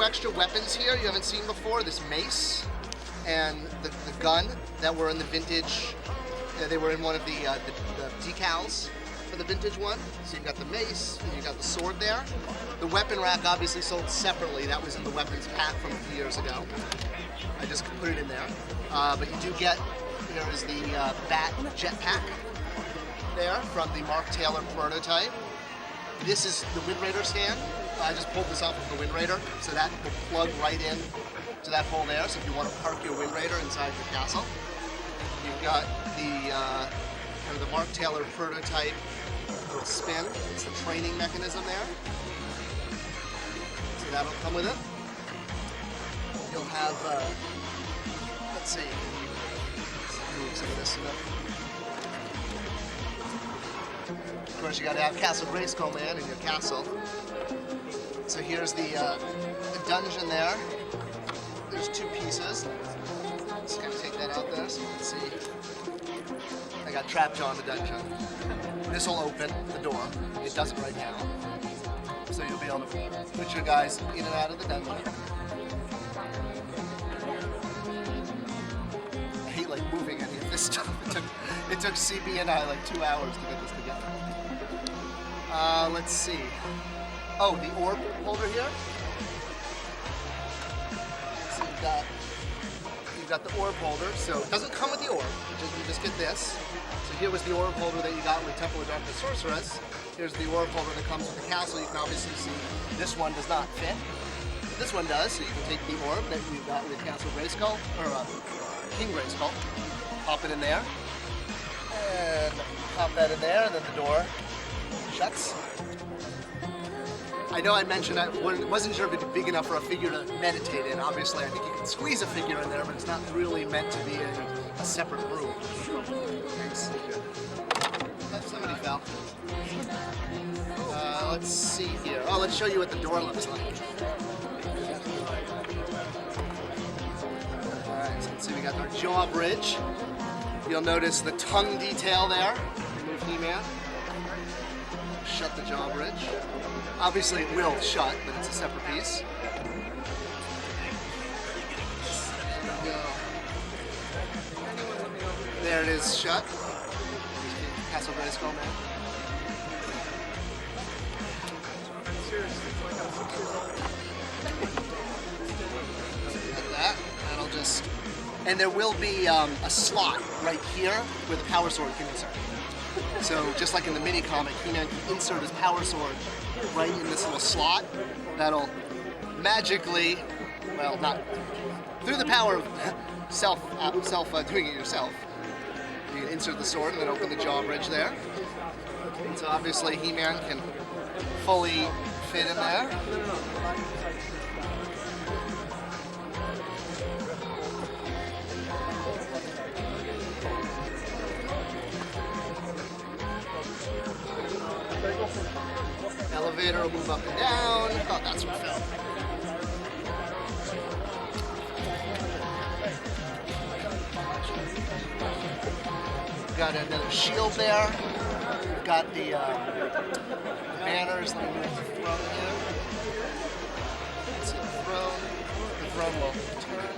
extra weapons here you haven't seen before. This mace and the gun that were in the vintage. They were in one of the decals for the vintage one. So you've got the mace and you've got the sword there. The weapon rack obviously sold separately. That was in the weapons pack from a few years ago. I just put it in there. But you do get, there is the Bat jetpack there from the Mark Taylor prototype. This is the Wind Raider stand. I just pulled this off of the Wind Raider, so that will plug right in to that hole there. So if you want to park your Wind Raider inside your castle, you've got the kind of the Mark Taylor prototype little spin. It's the training mechanism there. So that'll come with it. You'll have, let's see, let's move some of this stuff. Of course, you got to have Castle Grayskull Man in your castle. So here's the dungeon there. There's two pieces. Just gonna take that out there so you can see. I got Trapjaw in the dungeon. This will open the door. It doesn't right now. So you'll be able to put your guys in and out of the dungeon. I hate like moving any of this stuff. It took CB and I like 2 hours to get this together. Let's see. Oh, the orb holder here. So you've got the orb holder. So it doesn't come with the orb. You just get this. So here was the orb holder that you got with Temple of Darkness Sorceress. Here's the orb holder that comes with the castle. You can obviously see this one does not fit. This one does. So you can take the orb that you got with Castle Grayskull or King Grayskull, pop it in there, and pop that in there, and then the door shuts. I know I mentioned I wasn't sure if it'd be big enough for a figure to meditate in. Obviously, I think you can squeeze a figure in there, but it's not really meant to be a separate room. Thanks. Somebody fell. Let's see here. Oh, let's show you what the door looks like. Alright, so let's see, we got our jaw bridge. You'll notice the tongue detail there. Remove He-Man. Shut the jaw bridge. Obviously it will shut, but it's a separate piece. There it is, shut. Castle Grayskull Man. Like that. That'll just... And there will be a slot right here where the power sword can insert. So just like in the mini comic, He-Man can insert his power sword right in this little slot. That'll magically, well, not through the power of doing it yourself. You can insert the sword and then open the jaw bridge there. And so obviously He-Man can fully fit in there. Elevator will move up and down. Oh, that's what fell. Got another shield there. Got the banners. Let me move the throne here. Let's see the throne. The throne will turn.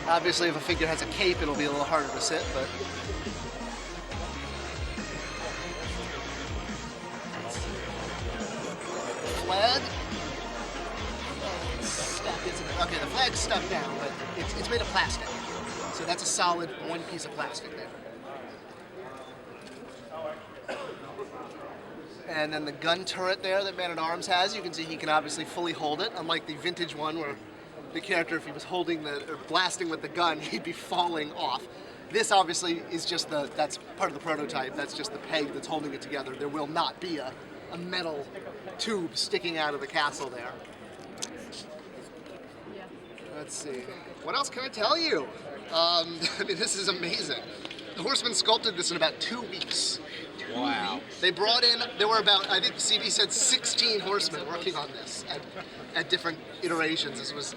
Obviously, if a figure has a cape, it'll be a little harder to sit, but... Flag? Stuck, isn't it? Okay, the flag's stuck down, but it's made of plastic. So that's a solid one piece of plastic there. And then the gun turret there that Man-at-Arms has, you can see he can obviously fully hold it, unlike the vintage one where the character, if he was holding or blasting with the gun, he'd be falling off. This obviously is just that's part of the prototype. That's just the peg that's holding it together. There will not be a metal tube sticking out of the castle there. Let's see. What else can I tell you? I mean, this is amazing. The Horseman sculpted this in about 2 weeks. Wow. They brought in, there were about, I think CB said 16 horsemen working on this at different iterations. This was,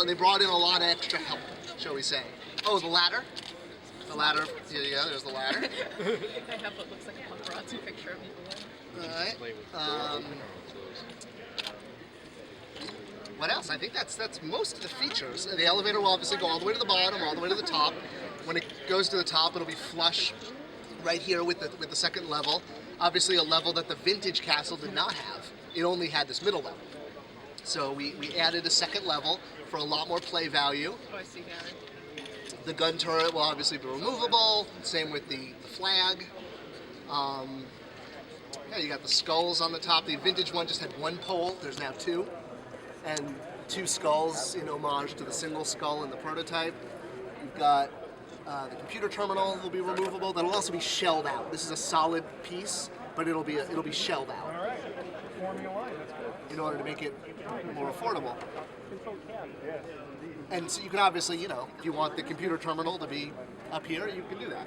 they brought in a lot of extra help, shall we say. Oh, the ladder. The ladder. Here you go. There's the ladder. I have what looks like a paparazzi picture of me below. All right. What else? I think that's most of the features. The elevator will obviously go all the way to the bottom, all the way to the top. When it goes to the top, it'll be flush right here with the second level. Obviously, a level that the vintage castle did not have. It only had this middle level. So we added a second level for a lot more play value. Oh, I see, Gary. The gun turret will obviously be removable. Same with the flag. Yeah, you got the skulls on the top. The vintage one just had one pole. There's now two. And two skulls in homage to the single skull in the prototype. You've got the computer terminal will be removable. That'll also be shelled out. This is a solid piece, but it'll be shelled out. All right. Forming a line. That's good. In order to make it more affordable. And so you can obviously, if you want the computer terminal to be up here, you can do that.